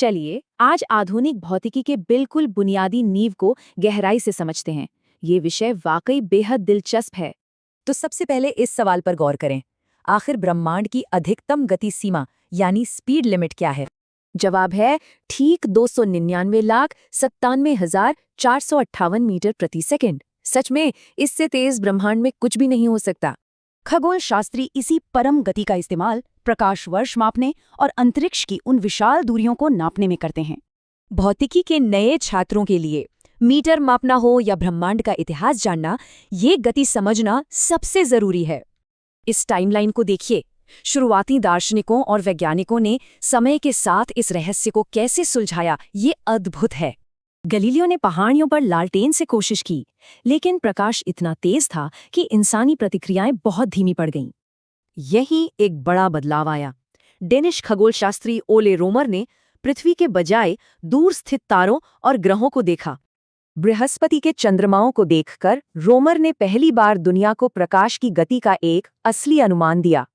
चलिए आज आधुनिक भौतिकी के बिल्कुल बुनियादी नींव को गहराई से समझते हैं। ये विषय वाकई बेहद दिलचस्प है। तो सबसे पहले इस सवाल पर गौर करें, आखिर ब्रह्मांड की अधिकतम गति सीमा यानी स्पीड लिमिट क्या है? जवाब है ठीक 299,97,458 मीटर प्रति सेकंड। सच में इससे तेज ब्रह्मांड में कुछ भी नहीं हो सकता। खगोल शास्त्री इसी परम गति का इस्तेमाल प्रकाश वर्ष मापने और अंतरिक्ष की उन विशाल दूरियों को नापने में करते हैं। भौतिकी के नए छात्रों के लिए मीटर मापना हो या ब्रह्मांड का इतिहास जानना, ये गति समझना सबसे जरूरी है। इस टाइमलाइन को देखिए। शुरुआती दार्शनिकों और वैज्ञानिकों ने समय के साथ इस रहस्य को कैसे सुलझाया, ये अद्भुत है। गलीलियो ने पहाड़ियों पर लालटेन से कोशिश की, लेकिन प्रकाश इतना तेज था कि इंसानी प्रतिक्रियाएं बहुत धीमी पड़ गईं। यहीं एक बड़ा बदलाव आया। डेनिश खगोलशास्त्री ओले रोमर ने पृथ्वी के बजाय दूर स्थित तारों और ग्रहों को देखा। बृहस्पति के चंद्रमाओं को देखकर रोमर ने पहली बार दुनिया को प्रकाश की गति का एक असली अनुमान दिया।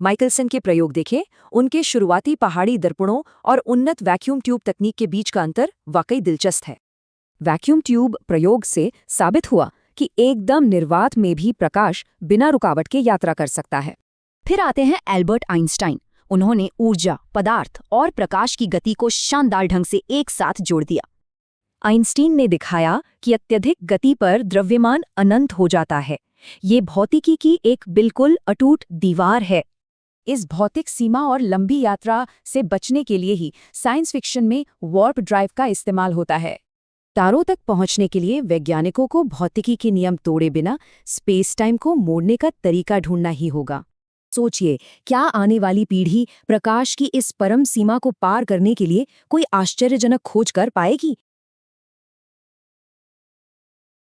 माइकलसन के प्रयोग देखें। उनके शुरुआती पहाड़ी दर्पणों और उन्नत वैक्यूम ट्यूब तकनीक के बीच का अंतर वाकई दिलचस्प है। वैक्यूम ट्यूब प्रयोग से साबित हुआ कि एकदम निर्वात में भी प्रकाश बिना रुकावट के यात्रा कर सकता है। फिर आते हैं एल्बर्ट आइंस्टाइन। उन्होंने ऊर्जा, पदार्थ और प्रकाश की गति को शानदार ढंग से एक साथ जोड़ दिया। आइंस्टीन ने दिखाया कि अत्यधिक गति पर द्रव्यमान अनंत हो जाता है। ये भौतिकी की एक बिल्कुल अटूट दीवार है। इस भौतिक सीमा और लंबी यात्रा से बचने के लिए ही साइंस फिक्शन में वार्प ड्राइव का इस्तेमाल होता है। तारों तक पहुंचने के लिए वैज्ञानिकों को भौतिकी के नियम तोड़े बिना स्पेस टाइम को मोड़ने का तरीका ढूंढना ही होगा। सोचिए, क्या आने वाली पीढ़ी प्रकाश की इस परम सीमा को पार करने के लिए कोई आश्चर्यजनक खोज कर पाएगी?